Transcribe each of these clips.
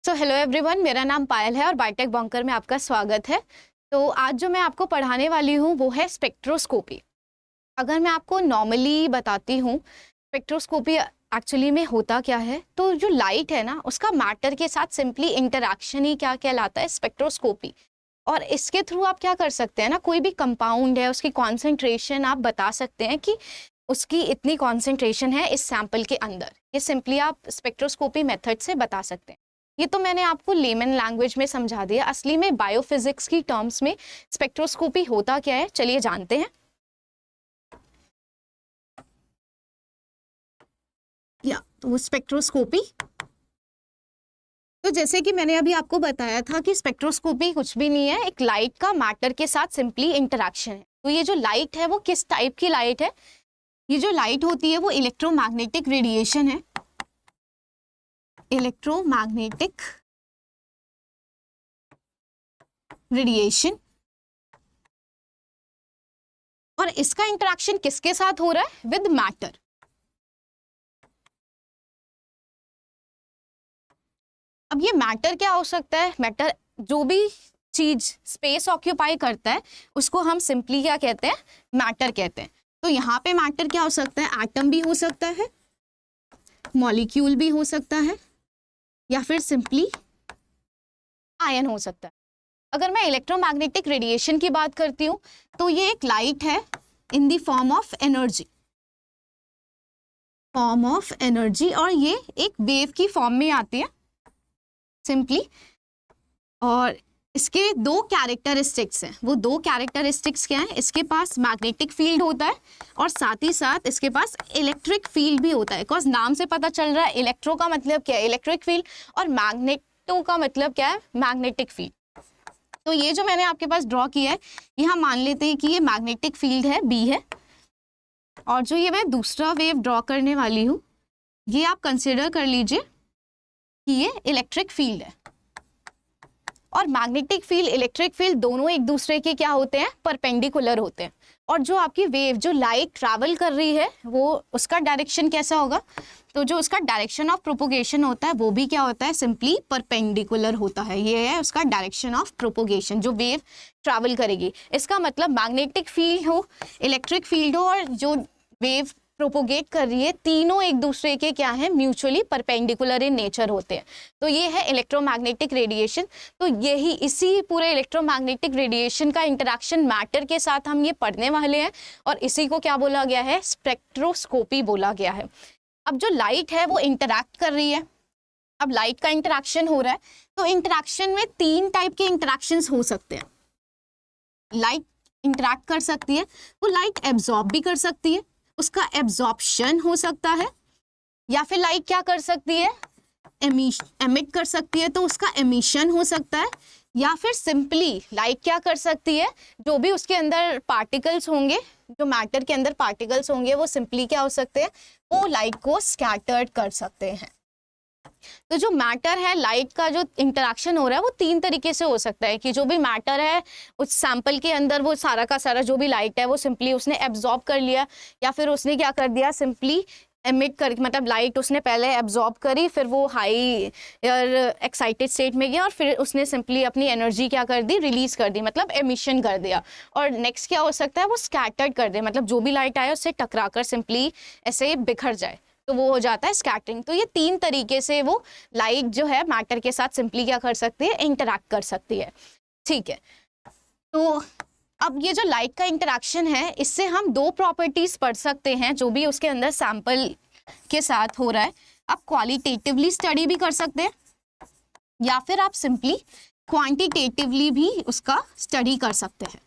So hello everyone, मेरा नाम पायल है और बायोटेक बंकर में आपका स्वागत है। तो आज जो मैं आपको पढ़ाने वाली हूँ वो है स्पेक्ट्रोस्कोपी। अगर मैं आपको नॉर्मली बताती हूँ स्पेक्ट्रोस्कोपी एक्चुअली में होता क्या है, तो जो लाइट है ना उसका मैटर के साथ सिंपली इंटरेक्शन ही क्या कहलाता है, स्पेक्ट्रोस्कोपी। और इसके थ्रू आप क्या कर सकते हैं ना, कोई भी कंपाउंड है उसकी कॉन्सेंट्रेशन आप बता सकते हैं कि उसकी इतनी कॉन्सेंट्रेशन है इस सैंपल के अंदर। ये सिंपली आप स्पेक्ट्रोस्कोपी मेथड से बता सकते हैं। ये तो मैंने आपको लेमन लैंग्वेज में समझा दिया। असली में बायोफिजिक्स की टर्म्स में स्पेक्ट्रोस्कोपी होता क्या है, चलिए जानते हैं। तो स्पेक्ट्रोस्कोपी, तो जैसे कि मैंने अभी आपको बताया था कि स्पेक्ट्रोस्कोपी कुछ भी नहीं है, एक लाइट का मैटर के साथ सिंपली इंटरेक्शन है। तो ये जो लाइट है वो किस टाइप की लाइट है? ये जो लाइट होती है वो इलेक्ट्रोमैग्नेटिक रेडिएशन है। Electromagnetic radiation. और इसका इंटरेक्शन किसके साथ हो रहा है? With matter. अब ये मैटर क्या हो सकता है? मैटर जो भी चीज स्पेस ऑक्यूपाई करता है उसको हम सिंपली क्या कहते हैं? मैटर कहते हैं। तो यहाँ पे मैटर क्या हो सकता है? एटम भी हो सकता है, मॉलिक्यूल भी हो सकता है, या फिर सिंपली आयन हो सकता है। अगर मैं इलेक्ट्रोमैग्नेटिक रेडिएशन की बात करती हूँ तो ये एक लाइट है in the form of energy, और ये एक वेव की फॉर्म में आती है सिंपली। और इसके दो कैरेक्टरिस्टिक्स हैं। वो दो कैरेक्टरिस्टिक्स क्या है? इसके पास मैग्नेटिक फील्ड होता है और साथ ही साथ इसके पास इलेक्ट्रिक फील्ड भी होता है। बिकॉज नाम से पता चल रहा है इलेक्ट्रो का मतलब क्या है? इलेक्ट्रिक फील्ड, और मैग्नेटो का मतलब क्या है? Magnetic field. तो ये जो मैंने आपके पास ड्रॉ किया है, ये हम मान लेते हैं कि ये मैग्नेटिक फील्ड है, बी है। और जो ये मैं दूसरा वेव ड्रॉ करने वाली हूँ, ये आप कंसिडर कर लीजिए कि ये इलेक्ट्रिक फील्ड है। और मैग्नेटिक फील्ड, इलेक्ट्रिक फील्ड दोनों एक दूसरे के क्या होते हैं? परपेंडिकुलर होते हैं। और जो आपकी वेव, जो लाइट ट्रैवल कर रही है, वो उसका डायरेक्शन कैसा होगा? तो जो उसका डायरेक्शन ऑफ प्रोपोगेशन होता है वो भी क्या होता है? सिंपली परपेंडिकुलर होता है। ये है उसका डायरेक्शन ऑफ प्रोपोगेशन, जो वेव ट्रैवल करेगी। इसका मतलब मैग्नेटिक फील्ड हो, इलेक्ट्रिक फील्ड हो, और जो वेव प्रोपोगेट कर रही है, तीनों एक दूसरे के क्या है? म्यूचुअली परपेंडिकुलर इन नेचर होते हैं। तो ये है इलेक्ट्रोमैग्नेटिक रेडिएशन। तो यही, इसी पूरे इलेक्ट्रोमैग्नेटिक रेडिएशन का इंटरेक्शन मैटर के साथ हम ये पढ़ने वाले हैं, और इसी को क्या बोला गया है? स्पेक्ट्रोस्कोपी बोला गया है। अब जो लाइट है वो इंटरैक्ट कर रही है। अब लाइट का इंटरेक्शन हो रहा है, तो इंटरेक्शन में तीन टाइप के इंटरेक्शंस हो सकते हैं। लाइट इंटरैक्ट कर सकती है, वो लाइट एब्जॉर्ब भी कर सकती है, उसका एब्जॉर्प्शन हो सकता है, या फिर लाइट क्या कर सकती है? एमिट कर सकती है, तो उसका एमिशन हो सकता है। या फिर सिंपली लाइट क्या कर सकती है? जो भी उसके अंदर पार्टिकल्स होंगे, जो मैटर के अंदर पार्टिकल्स होंगे, वो सिंपली क्या हो सकते हैं? वो लाइट को स्कैटर्ड कर सकते हैं। तो जो मैटर है, लाइट का जो इंटरेक्शन हो रहा है वो तीन तरीके से हो सकता है कि जो भी मैटर है उस सैंपल के अंदर, वो सारा का सारा जो भी लाइट है वो सिंपली उसने एब्जॉर्ब कर लिया, या फिर उसने क्या कर दिया? सिंपली एमिट कर, मतलब लाइट उसने पहले एब्जॉर्ब करी, फिर वो हाई एक्साइटेड स्टेट में गया, और फिर उसने सिंपली अपनी एनर्जी क्या कर दी? रिलीज कर दी, मतलब एमिशन कर दिया। और नेक्स्ट क्या हो सकता है? वो स्कैटर्ड कर दे, मतलब जो भी लाइट आए उससे टकराकर सिंपली ऐसे बिखर जाए, तो वो हो जाता है स्कैटरिंग। तो ये तीन तरीके से वो लाइट जो है मैटर के साथ सिंपली क्या कर सकती है? इंटरैक्ट कर सकती है। ठीक है, तो अब ये जो लाइट का इंटरेक्शन है, इससे हम दो प्रॉपर्टीज पढ़ सकते हैं जो भी उसके अंदर सैंपल के साथ हो रहा है। आप क्वालिटेटिवली स्टडी भी कर सकते हैं, या फिर आप सिंपली क्वांटिटेटिवली भी उसका स्टडी कर सकते हैं।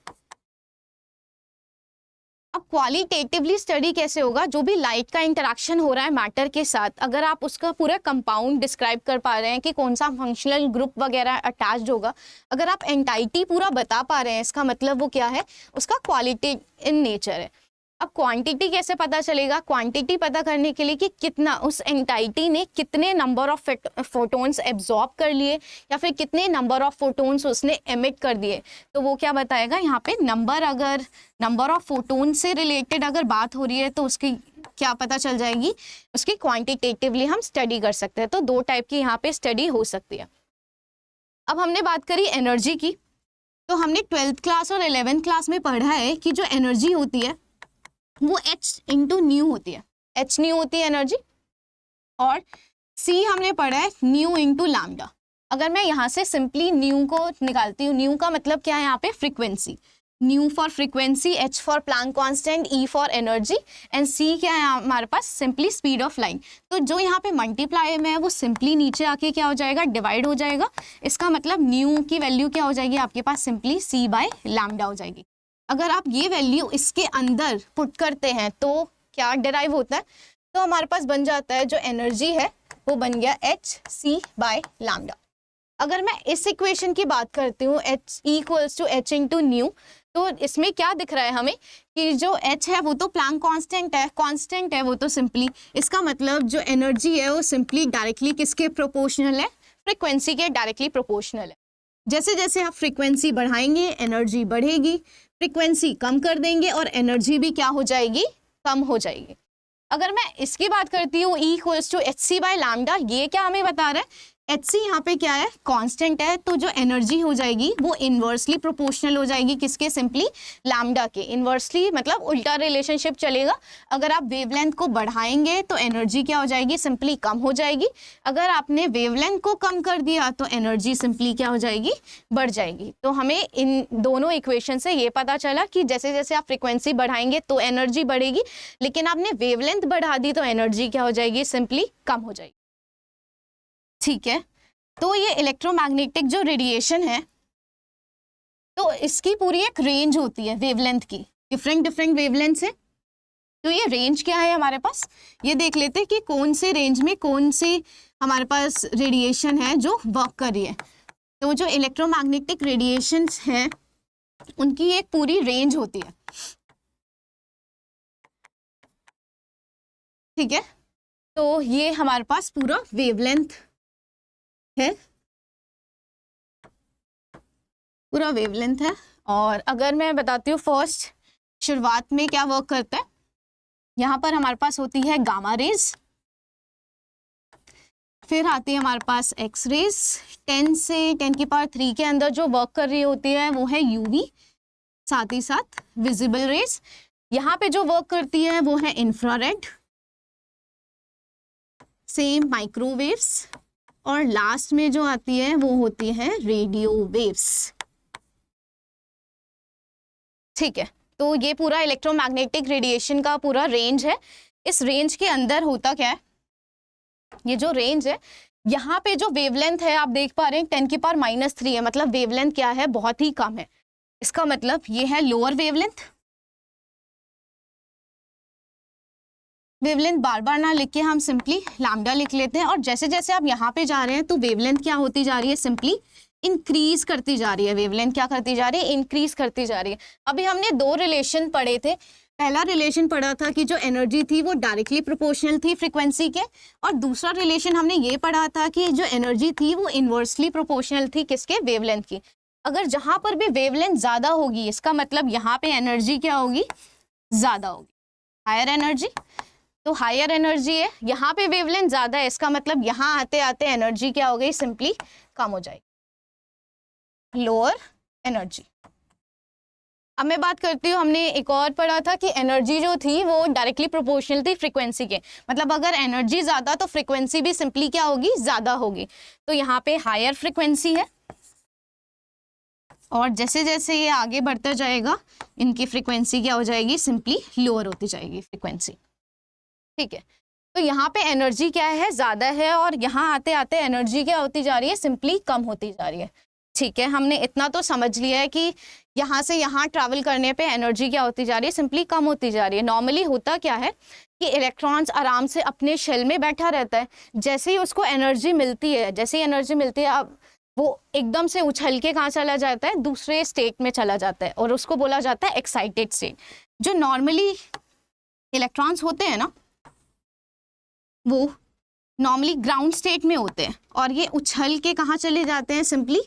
अब क्वालिटेटिवली स्टडी कैसे होगा? जो भी लाइट का इंटरेक्शन हो रहा है मैटर के साथ, अगर आप उसका पूरा कंपाउंड डिस्क्राइब कर पा रहे हैं कि कौन सा फंक्शनल ग्रुप वगैरह अटैच्ड होगा, अगर आप एंटाइटी पूरा बता पा रहे हैं, इसका मतलब वो क्या है? उसका क्वालिटी इन नेचर है। अब क्वांटिटी कैसे पता चलेगा? क्वांटिटी पता करने के लिए कि कितना उस एंटाइटी ने कितने नंबर ऑफ फोटोन्स एब्जॉर्ब कर लिए, या फिर कितने नंबर ऑफ फोटोन्स उसने एमिट कर दिए, तो वो क्या बताएगा यहाँ पे? नंबर, अगर नंबर ऑफ फोटोन से रिलेटेड अगर बात हो रही है तो उसकी क्या पता चल जाएगी? उसकी क्वांटिटेटिवली हम स्टडी कर सकते हैं। तो दो टाइप की यहाँ पे स्टडी हो सकती है। अब हमने बात करी एनर्जी की, तो हमने 12th क्लास और 11th क्लास में पढ़ा है कि जो एनर्जी होती है वो H इंटू न्यू होती है, H न्यू होती है एनर्जी, और C हमने पढ़ा है न्यू इंटू लैम्डा। अगर मैं यहाँ से सिंपली न्यू को निकालती हूँ, न्यू का मतलब क्या है यहाँ पे, frequency, nu for frequency, H for Planck constant, E for energy and C क्या है हमारे पास, सिंपली स्पीड ऑफ लाइट। तो जो यहाँ पे मल्टीप्लाई में है वो सिंपली नीचे आके क्या हो जाएगा, डिवाइड हो जाएगा। इसका मतलब न्यू की वैल्यू क्या हो जाएगी आपके पास, सिंपली C बाय लैम्डा हो जाएगी। अगर आप ये वैल्यू इसके अंदर पुट करते हैं तो क्या डिराइव होता है, तो हमारे पास बन जाता है जो एनर्जी है वो बन गया HC बाय लैम्डा। अगर मैं इस इक्वेशन की बात करती हूँ H equals to H into nu, तो इसमें क्या दिख रहा है हमें कि जो H है वो तो प्लैंक कांस्टेंट है वो तो सिंपली, इसका मतलब जो एनर्जी है वो सिंपली डायरेक्टली किसके प्रोपोर्शनल है, फ्रीक्वेंसी के डायरेक्टली प्रोपोर्शनल है। जैसे जैसे आप फ्रीक्वेंसी बढ़ाएंगे एनर्जी बढ़ेगी, फ्रीक्वेंसी कम कर देंगे और एनर्जी भी क्या हो जाएगी, कम हो जाएगी। अगर मैं इसकी बात करती हूँ E equals to HC by lambda, ये क्या हमें बता रहा है, HC यहाँ पे क्या है, कांस्टेंट है, तो जो एनर्जी हो जाएगी वो इन्वर्सली प्रोपोर्शनल हो जाएगी किसके, सिंपली लैम्डा के। इन्वर्सली मतलब उल्टा रिलेशनशिप चलेगा, अगर आप वेवलेंथ को बढ़ाएंगे तो एनर्जी क्या हो जाएगी, सिंपली कम हो जाएगी। अगर आपने वेवलेंथ को कम कर दिया तो एनर्जी सिंपली क्या हो जाएगी, बढ़ जाएगी। तो हमें इन दोनों इक्वेशन से ये पता चला कि जैसे जैसे आप फ्रिक्वेंसी बढ़ाएंगे तो एनर्जी बढ़ेगी, लेकिन आपने वेवलेंथ बढ़ा दी तो एनर्जी क्या हो जाएगी, सिंपली कम हो जाएगी। ठीक है, तो ये इलेक्ट्रोमैग्नेटिक जो रेडिएशन है तो इसकी पूरी एक रेंज होती है वेवलेंथ की, डिफरेंट वेवलेंथ्स है। तो ये रेंज क्या है हमारे पास, ये देख लेते हैं कि कौन से रेंज में कौन सी हमारे पास रेडिएशन है जो वर्क कर रही है। तो जो इलेक्ट्रोमैग्नेटिक रेडिएशंस हैं उनकी एक पूरी रेंज होती है। ठीक है, तो ये हमारे पास पूरा वेवलेंथ है, पूरा वेवलेंथ है। और अगर मैं बताती हूँ फर्स्ट शुरुआत में क्या वर्क करता है, यहाँ पर हमारे पास होती है गामा रेज, फिर आती है हमारे पास एक्स रेज, 10 से 10 की पावर 3 के अंदर जो वर्क कर रही होती है वो है यूवी, साथ ही साथ विजिबल रेज। यहाँ पे जो वर्क करती है वो है इंफ्रारेड, सेम माइक्रोवेव्स, और लास्ट में जो आती है वो होती है रेडियो वेव्स। ठीक है, तो ये पूरा इलेक्ट्रोमैग्नेटिक रेडिएशन का पूरा रेंज है। इस रेंज के अंदर होता क्या है, ये जो रेंज है यहाँ पे जो वेवलेंथ है आप देख पा रहे हैं 10 की पावर -3 है, मतलब वेवलेंथ क्या है, बहुत ही कम है। इसका मतलब ये है लोअर वेवलेंथ। वेवलेंथ बार बार ना लिख के हम सिंपली लैम्डा लिख लेते हैं, और जैसे जैसे आप यहाँ पे जा रहे हैं तो वेवलेंथ क्या होती जा रही है, सिंपली इंक्रीज करती जा रही है। वेवलेंथ क्या करती जा रही है, इंक्रीज करती जा रही है। अभी हमने दो रिलेशन पढ़े थे, पहला रिलेशन पढ़ा था कि जो एनर्जी थी वो डायरेक्टली प्रोपोर्शनल थी फ्रीक्वेंसी के, और दूसरा रिलेशन हमने ये पढ़ा था कि जो एनर्जी थी वो इन्वर्सली प्रोपोर्शनल थी किसके, वेवलेंथ की। अगर जहाँ पर भी वेवलेंथ ज़्यादा होगी इसका मतलब यहाँ पे एनर्जी क्या होगी, ज़्यादा होगी, हायर एनर्जी। तो हायर एनर्जी है, यहाँ पे वेवलेंथ ज़्यादा है, इसका मतलब यहाँ आते आते एनर्जी क्या हो गई, सिंपली कम हो जाएगी, लोअर एनर्जी। अब मैं बात करती हूँ, हमने एक और पढ़ा था कि एनर्जी जो थी वो डायरेक्टली प्रोपोर्शनल थी फ्रीक्वेंसी के, मतलब अगर एनर्जी ज़्यादा तो फ्रीक्वेंसी भी सिंपली क्या होगी, ज़्यादा होगी। तो यहाँ पे हायर फ्रीक्वेंसी है, और जैसे जैसे ये आगे बढ़ता जाएगा इनकी फ्रीक्वेंसी क्या हो जाएगी, सिंपली लोअर होती जाएगी फ्रीक्वेंसी। ठीक है, तो यहाँ पे एनर्जी क्या है, ज़्यादा है, और यहाँ आते आते एनर्जी क्या होती जा रही है, सिंपली कम होती जा रही है। ठीक है, हमने इतना तो समझ लिया है कि यहाँ से यहाँ ट्रैवल करने पे एनर्जी क्या होती जा रही है, सिंपली कम होती जा रही है। नॉर्मली होता क्या है कि इलेक्ट्रॉन्स आराम से अपने शेल में बैठा रहता है, जैसे ही उसको एनर्जी मिलती है, जैसे ही एनर्जी मिलती है अब वो एकदम से उछल के कहाँ चला जाता है, दूसरे स्टेट में चला जाता है, और उसको बोला जाता है एक्साइटेड स्टेट। जो नॉर्मली इलेक्ट्रॉन्स होते हैं ना वो नॉर्मली ग्राउंड स्टेट में होते हैं, और ये उछल के कहाँ चले जाते हैं, सिंपली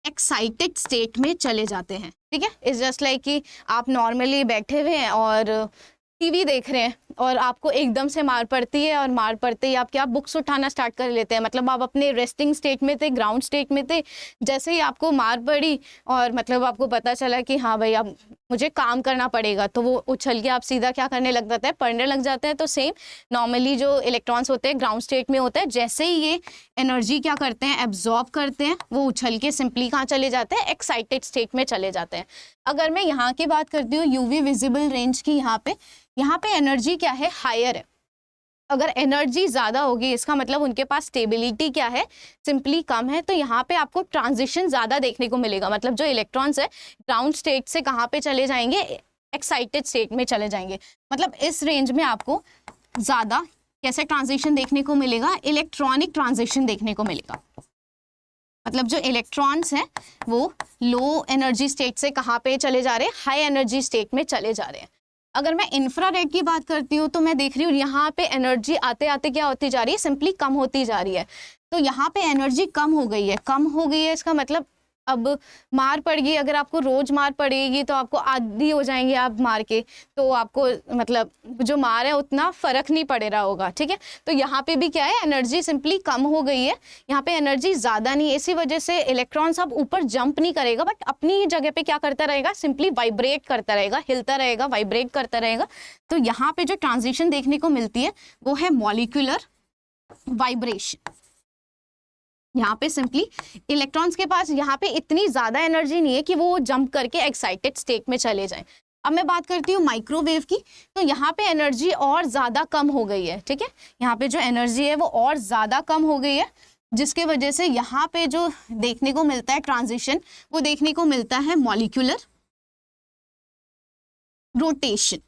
एक्साइटेड स्टेट में चले जाते हैं। ठीक है, इट्स जस्ट लाइक कि आप नॉर्मली बैठे हुए हैं और टीवी देख रहे हैं और आपको एकदम से मार पड़ती है, और मार पड़ते ही आप क्या बुक्स उठाना स्टार्ट कर लेते हैं। मतलब आप अपने रेस्टिंग स्टेट में थे, ग्राउंड स्टेट में थे, जैसे ही आपको मार पड़ी और मतलब आपको पता चला कि हाँ भाई अब मुझे काम करना पड़ेगा, तो वो उछल के आप सीधा क्या करने लग जाते हैं, पढ़ने लग जाते हैं। तो सेम नॉर्मली जो इलेक्ट्रॉन्स होते हैं ग्राउंड स्टेट में होते हैं, जैसे ही ये एनर्जी क्या करते हैं, एब्जॉर्ब करते हैं, वो उछल के सिंपली कहाँ चले जाते हैं, एक्साइटेड स्टेट में चले जाते हैं। अगर मैं यहाँ की बात करती हूँ यूवी विजिबल रेंज की, यहाँ पे एनर्जी क्या है, हायर है। अगर एनर्जी ज़्यादा होगी इसका मतलब उनके पास स्टेबिलिटी क्या है, सिंपली कम है। तो यहाँ पे आपको ट्रांजिशन ज़्यादा देखने को मिलेगा। मतलब जो इलेक्ट्रॉन्स है ग्राउंड स्टेट से कहाँ पे चले जाएंगे, एक्साइटेड स्टेट में चले जाएंगे। मतलब इस रेंज में आपको ज़्यादा कैसे ट्रांजिशन देखने को मिलेगा, इलेक्ट्रॉनिक ट्रांजिशन देखने को मिलेगा। मतलब जो इलेक्ट्रॉन्स हैं वो लो एनर्जी स्टेट से कहाँ पे चले जा रहे हैं, हाई एनर्जी स्टेट में चले जा रहे हैं। अगर मैं इंफ्रारेड की बात करती हूँ तो मैं देख रही हूँ यहाँ पे एनर्जी आते आते क्या होती जा रही है, सिंपली कम होती जा रही है। तो यहाँ पे एनर्जी कम हो गई है, कम हो गई है, इसका मतलब अब मार पड़ गई। अगर आपको रोज मार पड़ेगी तो आपको आदी हो जाएंगे आप मार के, तो आपको मतलब जो मार है उतना फर्क नहीं पड़ रहा होगा, ठीक है। तो यहाँ पे भी क्या है, एनर्जी सिंपली कम हो गई है, यहाँ पे एनर्जी ज़्यादा नहीं है। इसी वजह से इलेक्ट्रॉन्स अब ऊपर जंप नहीं करेगा, बट अपनी जगह पे क्या करता रहेगा, सिंपली वाइब्रेट करता रहेगा, हिलता रहेगा, वाइब्रेट करता रहेगा। तो यहाँ पे जो ट्रांजिशन देखने को मिलती है वो है मॉलिक्यूलर वाइब्रेशन। यहाँ पे सिंपली इलेक्ट्रॉन्स के पास यहाँ पे इतनी ज़्यादा एनर्जी नहीं है कि वो जंप करके एक्साइटेड स्टेट में चले जाएं। अब मैं बात करती हूँ माइक्रोवेव की, तो यहाँ पे एनर्जी और ज़्यादा कम हो गई है, ठीक है। यहाँ पे जो एनर्जी है वो और ज़्यादा कम हो गई है, जिसके वजह से यहाँ पे जो देखने को मिलता है ट्रांजिशन, वो देखने को मिलता है मॉलिक्यूलर रोटेशन।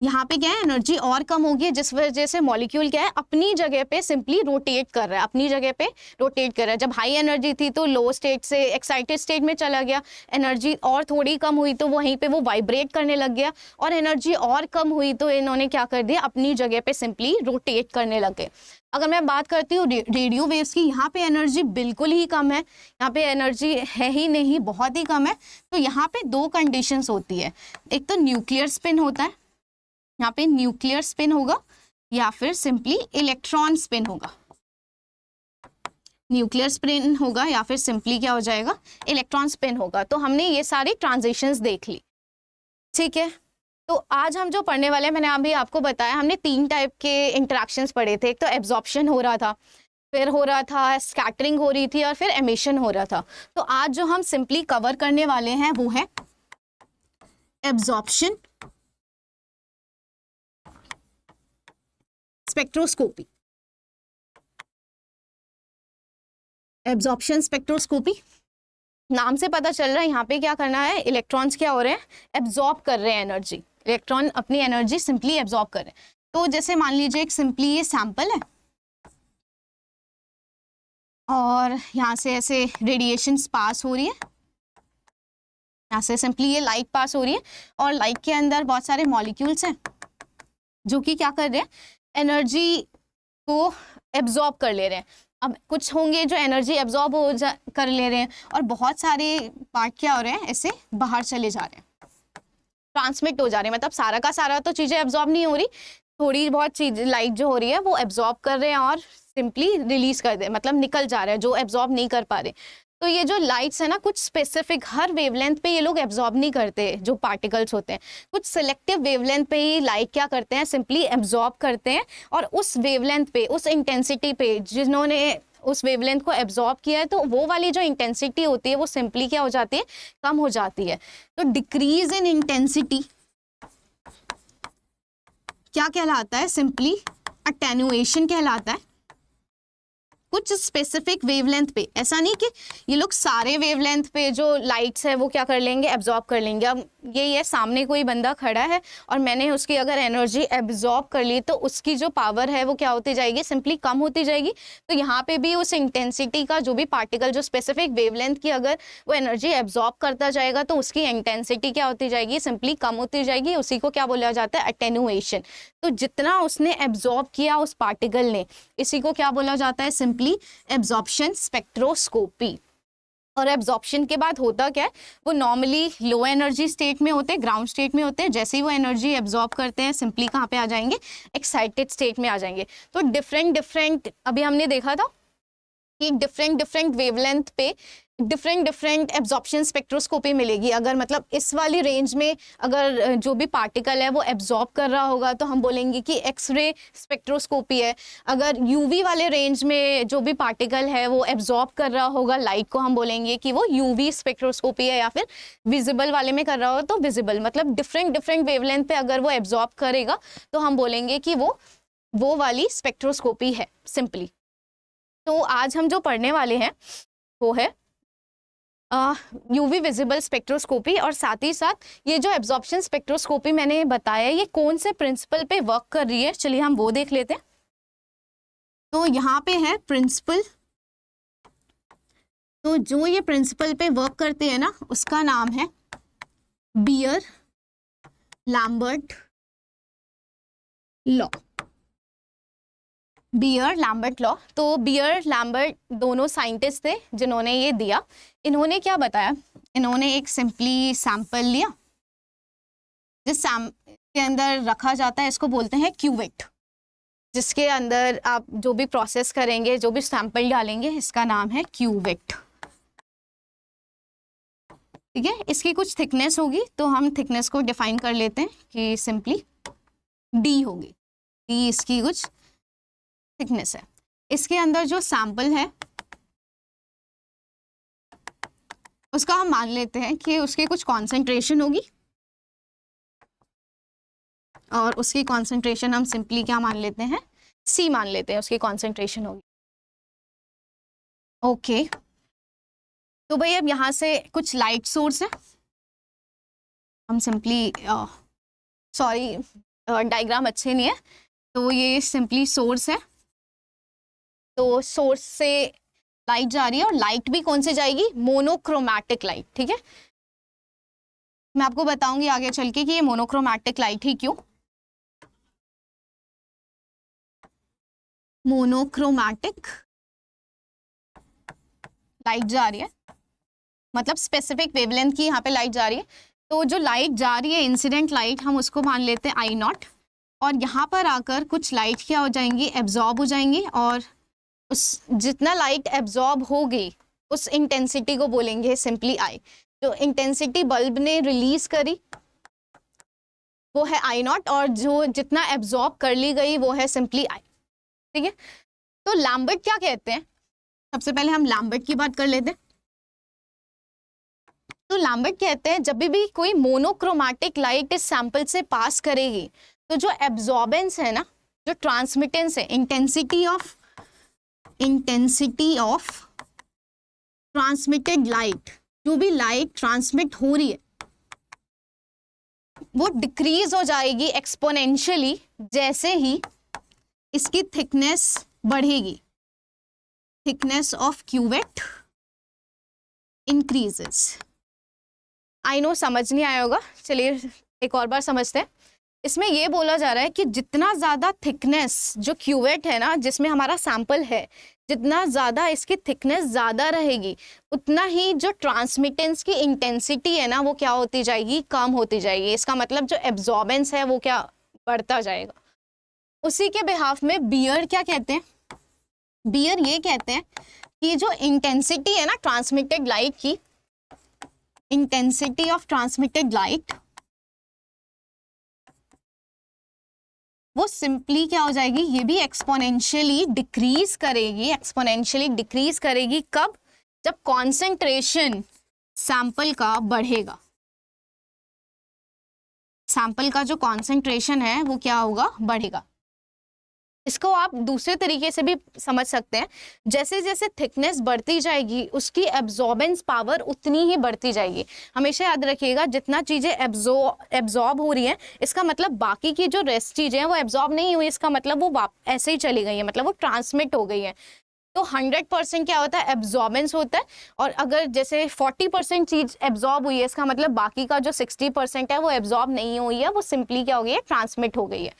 यहाँ पे क्या है, एनर्जी और कम होगी, जिस वजह से मॉलिक्यूल क्या है, अपनी जगह पे सिंपली रोटेट कर रहा है, अपनी जगह पे रोटेट कर रहा है। जब हाई एनर्जी थी तो लो स्टेट से एक्साइटेड स्टेट में चला गया, एनर्जी और थोड़ी कम हुई तो वहीं पे वो वाइब्रेट करने लग गया, और एनर्जी और कम हुई तो इन्होंने क्या कर दिया, अपनी जगह पे सिंपली रोटेट करने लग गए। अगर मैं बात करती हूँ रेडियो वेव्स की, यहाँ पे एनर्जी बिल्कुल ही कम है, यहाँ पे एनर्जी है ही नहीं, बहुत ही कम है। तो यहाँ पे दो कंडीशंस होती है, एक तो न्यूक्लियर स्पिन होता है, यहाँ पे न्यूक्लियर स्पिन होगा, या फिर सिंपली इलेक्ट्रॉन स्पिन होगा। न्यूक्लियर स्पिन होगा या फिर सिंपली क्या हो जाएगा, इलेक्ट्रॉन स्पिन होगा। तो हमने ये सारी ट्रांजिशंस देख ली, ठीक है। तो आज हम जो पढ़ने वाले हैं, मैंने अभी आपको बताया, हमने 3 टाइप के इंटरेक्शंस पढ़े थे। एक तो एब्जॉर्प्शन हो रहा था, फिर हो रहा था स्कैटरिंग हो रही थी, और फिर एमिशन हो रहा था। तो आज जो हम सिंपली कवर करने वाले हैं वो है एब्जॉर्प्शन स्पेक्ट्रोस्कोपी। एब्जॉर्प्शन स्पेक्ट्रोस्कोपी नाम से पता चल रहा है यहाँ पे क्या करना है, इलेक्ट्रॉन्स क्या हो रहे हैं, एब्जॉर्ब कर रहे हैं एनर्जी। इलेक्ट्रॉन अपनी एनर्जी सिंपली एब्जॉर्ब कर रहे हैं। तो जैसे मान लीजिए एक सिंपली ये सैंपल है, और यहाँ से ऐसे रेडिएशन पास हो रही है, यहाँ से सिंपली ये लाइट पास हो रही है, और लाइट के अंदर बहुत सारे मॉलिक्यूल्स हैं जो कि क्या कर रहे हैं, एनर्जी को एब्जॉर्ब कर ले रहे हैं। अब कुछ होंगे जो एनर्जी एब्जॉर्ब कर ले रहे हैं, और बहुत सारे पार्ट क्या हो रहे हैं, ऐसे बाहर चले जा रहे हैं, ट्रांसमिट हो जा रहे हैं। मतलब सारा का सारा तो चीज़ें एब्जॉर्ब नहीं हो रही, थोड़ी बहुत चीज लाइट जो हो रही है वो एब्जॉर्ब कर रहे हैं और सिंपली रिलीज कर दे, मतलब निकल जा रहा है जो एब्जॉर्ब नहीं कर पा रहे। तो ये जो लाइट्स है ना, कुछ स्पेसिफिक हर वेवलेंथ पे ये लोग एब्जॉर्ब नहीं करते, जो पार्टिकल्स होते हैं कुछ सिलेक्टिव वेवलेंथ पे ही लाइट क्या करते हैं, सिंपली एब्जॉर्ब करते हैं, और उस वेवलेंथ पे, उस इंटेंसिटी पे जिन्होंने उस वेवलेंथ को एब्जॉर्ब किया है, तो वो वाली जो इंटेंसिटी होती है वो सिंपली क्या हो जाती है, कम हो जाती है। तो डिक्रीज इन इंटेंसिटी क्या कहलाता है, सिंपली अटेन्युएशन कहलाता है। कुछ स्पेसिफिक वेवलेंथ पे, ऐसा नहीं कि ये लोग सारे वेवलेंथ पे जो लाइट्स है वो क्या कर लेंगे, एब्जॉर्ब कर लेंगे। अब ये सामने कोई बंदा खड़ा है और मैंने उसकी अगर एनर्जी एब्जॉर्ब कर ली तो उसकी जो पावर है वो क्या होती जाएगी, सिंपली कम होती जाएगी। तो यहाँ पे भी उस इंटेंसिटी का जो भी पार्टिकल जो स्पेसिफिक वेवलेंथ की अगर वो एनर्जी एब्जॉर्ब करता जाएगा तो उसकी इंटेंसिटी क्या होती जाएगी, सिंपली कम होती जाएगी। उसी को क्या बोला जाता है, अटेन्युएशन। तो जितना उसने एब्जॉर्ब किया उस पार्टिकल ने, इसी को क्या बोला जाता है, सिंपली एब्जॉर्प्शन स्पेक्ट्रोस्कोपी। और एब्जॉर्प्शन के बाद होता क्या है, वो नॉर्मली लो एनर्जी स्टेट में होते हैं, ग्राउंड स्टेट में होते हैं। जैसे ही वो एनर्जी एब्जॉर्ब करते हैं सिंपली कहाँ पे आ जाएंगे, एक्साइटेड स्टेट में आ जाएंगे। तो डिफरेंट अभी हमने देखा था कि डिफरेंट वेवलेंथ पे डिफरेंट एब्जॉर्प्शन स्पेक्ट्रोस्कोपी मिलेगी। अगर मतलब इस वाली रेंज में अगर जो भी पार्टिकल है वो एब्जॉर्ब कर रहा होगा तो हम बोलेंगे कि एक्सरे स्पेक्ट्रोस्कोपी है। अगर यूवी वाले रेंज में जो भी पार्टिकल है वो एब्जॉर्ब कर रहा होगा लाइट को, हम बोलेंगे कि वो यूवी स्पेक्ट्रोस्कोपी है। या फिर विजिबल वाले में कर रहा हो तो विजिबल, मतलब डिफरेंट वेवलेंथ पे अगर वो एब्जॉर्ब करेगा तो हम बोलेंगे कि वो वाली स्पेक्ट्रोस्कोपी है सिंपली। तो आज हम जो पढ़ने वाले हैं वो है यूवी विजिबल स्पेक्ट्रोस्कोपी। और साथ ही साथ ये जो एब्जॉर्प्शन स्पेक्ट्रोस्कोपी मैंने बताया ये कौन से प्रिंसिपल पे वर्क कर रही है, चलिए हम वो देख लेते हैं। तो यहाँ पे है प्रिंसिपल, तो जो ये प्रिंसिपल पे वर्क करते हैं ना उसका नाम है Beer Lambert law. Beer Lambert law. तो बियर लैम्बर्ट दोनों साइंटिस्ट थे जिन्होंने ये दिया। इन्होंने क्या बताया, इन्होंने एक सिंपली सैंपल लिया, जिस के अंदर रखा जाता है इसको बोलते हैं क्यूवेट, जिसके अंदर आप जो भी प्रोसेस करेंगे, जो भी सैंपल डालेंगे, इसका नाम है क्यूवेट। ठीक है, इसकी कुछ थिकनेस होगी तो हम थिकनेस को डिफाइन कर लेते हैं कि सिंपली डी होगी, डी इसकी कुछ थिकनेस है। इसके अंदर जो सैंपल है उसका हम मान लेते हैं कि उसकी कुछ कॉन्सेंट्रेशन होगी और उसकी कॉन्सेंट्रेशन हम सिंपली क्या मान लेते हैं, सी मान लेते हैं, उसकी कॉन्सेंट्रेशन होगी। ओके, तो भाई अब यहाँ से कुछ लाइट सोर्स है, हम सिंपली सॉरी डायग्राम अच्छे नहीं है, तो ये सिंपली सोर्स है। तो सोर्स से लाइट जा रही है और लाइट भी कौन से जाएगी, मोनोक्रोमैटिक लाइट। ठीक है, मैं आपको बताऊंगी आगे चल के कि ये मोनोक्रोमैटिक लाइट ही क्यों। मोनोक्रोमैटिक लाइट जा रही है मतलब स्पेसिफिक वेवलेंथ की यहाँ पे लाइट जा रही है। तो जो लाइट जा रही है इंसिडेंट लाइट, हम उसको मान लेते हैं आई नॉट, और यहाँ पर आकर कुछ लाइट क्या हो जाएंगी, एब्जॉर्ब हो जाएंगी, और उस जितना लाइट एब्जॉर्ब हो गई उस इंटेंसिटी को बोलेंगे सिंपली आई। जो इंटेंसिटी बल्ब ने रिलीज करी वो है आई नॉट, और जो जितना एब्जॉर्ब कर ली गई वो है सिंपली आई। ठीक है, तो लैम्बर्ट क्या कहते हैं, सबसे पहले हम लैम्बर्ट की बात कर लेते हैं। तो लैम्बर्ट कहते हैं जब भी कोई मोनोक्रोमैटिक लाइट इस सैंपल से पास करेगी तो जो एब्जॉर्बेंस है ना, जो ट्रांसमिटेंस है, इंटेंसिटी ऑफ ट्रांसमिटेड लाइट, जो भी लाइट ट्रांसमिट हो रही है वो डिक्रीज हो जाएगी एक्सपोनेंशियली जैसे ही इसकी थिकनेस बढ़ेगी। Thickness of cuvette increases. I know समझ नहीं आया होगा, चलिए एक और बार समझते हैं। इसमें ये बोला जा रहा है कि जितना ज़्यादा थिकनेस जो क्यूवेट है ना, जिसमें हमारा सैंपल है, जितना ज़्यादा इसकी थिकनेस ज़्यादा रहेगी उतना ही जो ट्रांसमिटेंस की इंटेंसिटी है ना वो क्या होती जाएगी, कम होती जाएगी। इसका मतलब जो एब्जॉर्बेंस है वो क्या बढ़ता जाएगा। उसी के बिहाफ में बियर क्या कहते हैं, बियर ये कहते हैं कि जो इंटेंसिटी है ना ट्रांसमिटेड लाइट की, इंटेंसिटी ऑफ ट्रांसमिटेड लाइट वो सिंपली क्या हो जाएगी, ये भी एक्सपोनेंशियली डिक्रीज करेगी। एक्सपोनेंशियली डिक्रीज करेगी कब, जब कॉन्सेंट्रेशन सैंपल का बढ़ेगा। सैंपल का जो कॉन्सेंट्रेशन है वो क्या होगा, बढ़ेगा। इसको आप दूसरे तरीके से भी समझ सकते हैं, जैसे जैसे थिकनेस बढ़ती जाएगी उसकी एब्जॉर्बेंस पावर उतनी ही बढ़ती जाएगी। हमेशा याद रखिएगा जितना चीज़ें एब्जॉर्ब हो रही हैं इसका मतलब बाकी की जो रेस्ट चीज़ें हैं वो एब्जॉर्ब नहीं हुई, इसका मतलब वो ऐसे ही चली गई हैं, मतलब वो ट्रांसमिट हो गई हैं। तो 100% क्या होता है, एब्जॉर्बेंस होता है। और अगर जैसे 40% चीज़ एब्जॉर्ब हुई है इसका मतलब बाकी का जो 60% है वो एब्जॉर्ब नहीं हुई है, वो सिंपली क्या हो गई है, ट्रांसमिट हो गई है।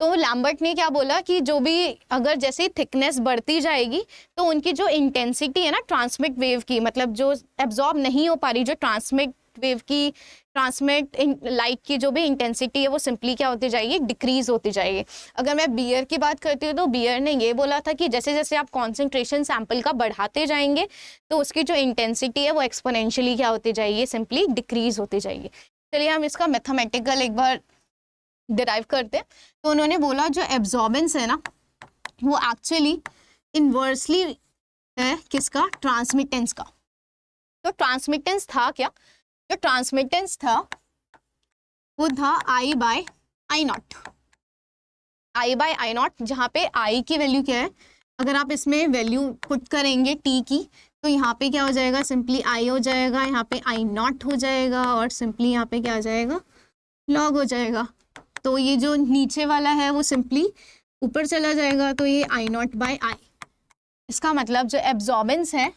तो लैम्बर्ट ने क्या बोला कि जो भी अगर जैसे थिकनेस बढ़ती जाएगी तो उनकी जो इंटेंसिटी है ना ट्रांसमिट वेव की, मतलब जो एब्जॉर्ब नहीं हो पा रही, जो ट्रांसमिट वेव की, ट्रांसमिट लाइट की जो भी इंटेंसिटी है वो सिंपली क्या होती जाएगी, डिक्रीज होती जाएगी। अगर मैं बियर की बात करती हूँ तो बियर ने ये बोला था कि जैसे जैसे आप कॉन्सेंट्रेशन सैंपल का बढ़ाते जाएंगे तो उसकी जो इंटेंसिटी है वो एक्सपोनेंशियली क्या होती जाएगी, सिंपली डिक्रीज होती जाएगी। चलिए हम इसका मैथमेटिकल एक बार डिराइव करते हैं। तो उन्होंने बोला जो एब्जॉर्बेंस है ना वो एक्चुअली इन्वर्सली है किसका, ट्रांसमिटेंस का। तो ट्रांसमिटेंस था क्या, जो ट्रांसमिटेंस था वो था I by I naught, I by I naught, जहाँ पे I की वैल्यू क्या है, अगर आप इसमें वैल्यू पुट करेंगे T की तो यहाँ पे क्या हो जाएगा, सिंपली I हो जाएगा, यहाँ पे I नॉट हो जाएगा और सिंपली यहाँ पे क्या आ जाएगा, लॉग हो जाएगा। तो ये जो नीचे वाला है वो सिंपली ऊपर चला जाएगा, तो ये I नॉट बाय I। इसका मतलब जो एब्जॉर्बेंस है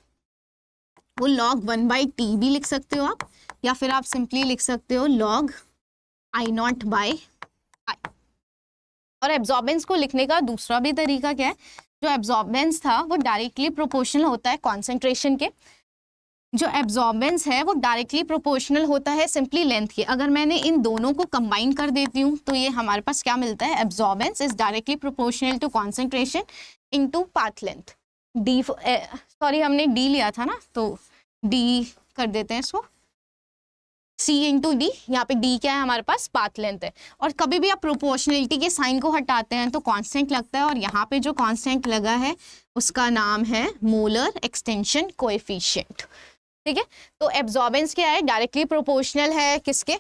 वो log 1/t भी लिख सकते हो आप, या फिर आप सिंपली लिख सकते हो log I naught by I। और एब्जॉर्बेंस को लिखने का दूसरा भी तरीका क्या है, जो एब्जॉर्बेंस था वो डायरेक्टली प्रोपोर्शनल होता है कॉन्सेंट्रेशन के, जो एब्जॉर्बेंस है वो डायरेक्टली प्रोपोर्शनल होता है सिंपली लेंथ के। अगर मैंने इन दोनों को कंबाइन कर देती हूँ तो ये हमारे पास क्या मिलता है, absorbance is directly proportional to concentration into path length. D sorry हमने डी लिया था ना, तो डी कर देते हैं इसको, C इंटू डी, यहाँ पे D क्या है हमारे पास, पाथ लेंथ है। और कभी भी आप प्रोपोर्शनलिटी के साइन को हटाते हैं तो कांस्टेंट लगता है, और यहाँ पे जो कांस्टेंट लगा है उसका नाम है मोलर एक्सटेंशन कोएफिशिएंट। ठीक है, तो एब्जॉर्बेंस क्या है, डायरेक्टली प्रोपोर्शनल है किसके,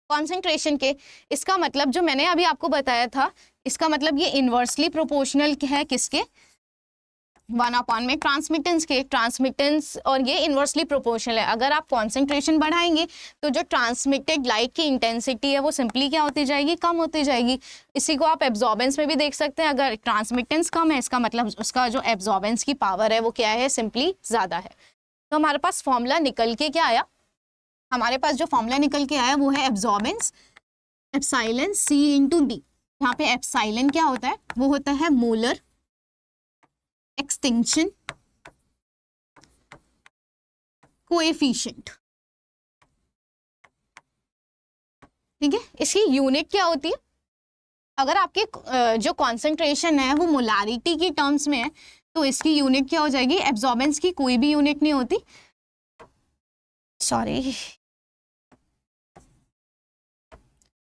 कॉन्सेंट्रेशन के। इसका मतलब जो मैंने अभी आपको बताया था, इसका मतलब ये इन्वर्सली प्रोपोर्शनल है किसके, 1/, में ट्रांसमिटेंस के, ट्रांसमिटेंस, और ये इन्वर्सली प्रोपोर्शनल है। अगर आप कॉन्सेंट्रेशन बढ़ाएंगे तो जो ट्रांसमिटेड लाइट की इंटेंसिटी है वो सिंपली क्या होती जाएगी, कम होती जाएगी। इसी को आप एब्जॉर्बेंस में भी देख सकते हैं, अगर ट्रांसमिटेंस कम है इसका मतलब उसका जो एब्जॉर्बेंस की पावर है वो क्या है, सिंपली ज़्यादा है। तो हमारे पास फॉर्मूला निकल के क्या आया, हमारे पास जो फॉर्मूला निकल के आया वो है absorbance epsilon C into D. यहाँ पे एप्सिलॉन क्या होता है, वो होता है मोलर एक्सटेंशन कोएफिशिएंट। ठीक है, इसकी यूनिट क्या होती है, अगर आपके जो कॉन्सेंट्रेशन है वो मोलारिटी की टर्म्स में है तो इसकी यूनिट क्या हो जाएगी, एब्जॉर्बेंस की कोई भी यूनिट नहीं होती, सॉरी।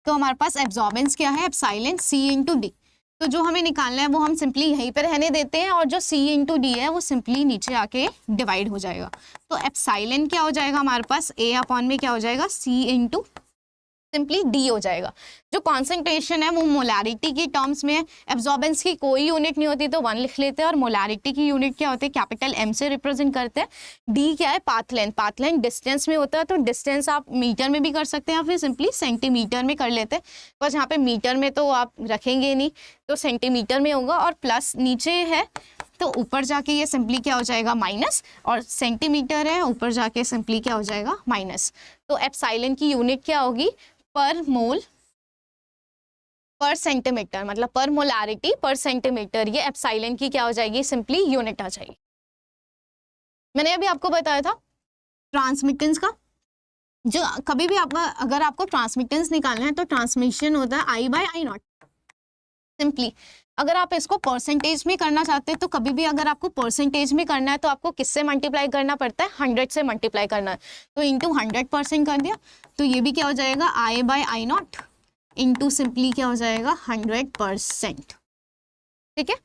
तो हमारे पास एब्जॉर्बेंस क्या है, एप्सिलॉन C इंटू डी। तो जो हमें निकालना है वो हम सिंपली यहीं पे रहने देते हैं, और जो C इंटू डी है वो सिंपली नीचे आके डिवाइड हो जाएगा। तो एप्सिलॉन क्या हो जाएगा हमारे पास, A अपॉन में क्या हो जाएगा, C इंटू सिंपली D हो जाएगा। जो कॉन्सेंट्रेशन है वो मोलारिटी की टर्म्स में है, एब्जॉर्बेंस की कोई यूनिट नहीं होती तो 1 लिख लेते हैं, और मोलारिटी की यूनिट क्या होती है, कैपिटल M से रिप्रेजेंट करते हैं। D क्या है, path length, path length distance में होता है, तो डिस्टेंस आप मीटर में भी कर सकते हैं या फिर सिंपली सेंटीमीटर में कर लेते हैं, बस यहाँ पे मीटर में तो आप रखेंगे नहीं तो सेंटीमीटर में होगा, और प्लस नीचे है तो ऊपर जाके ये सिंपली क्या हो जाएगा, माइनस, और सेंटीमीटर है ऊपर जाके सिंपली क्या हो जाएगा, माइनस। तो एप्सिलॉन की यूनिट क्या होगी, पर मोल पर सेंटीमीटर, मतलब पर मोलारिटी पर सेंटीमीटर, ये एप्सिलॉन की क्या हो जाएगी, सिंपली यूनिट आ जाएगी। मैंने अभी आपको बताया था ट्रांसमिटेंस का, जो कभी भी आप अगर आपको ट्रांसमिटेंस निकालना है तो ट्रांसमिशन होता है I बाय आई नॉट। सिंपली अगर आप इसको परसेंटेज में करना चाहते हैं तो कभी भी अगर आपको परसेंटेज में करना है तो आपको किससे मल्टीप्लाई करना पड़ता है, 100 से मल्टीप्लाई करना है, तो इंटू 100% कर दिया तो ये भी क्या हो जाएगा, I by I naught into simply क्या हो जाएगा, 100%। ठीक है,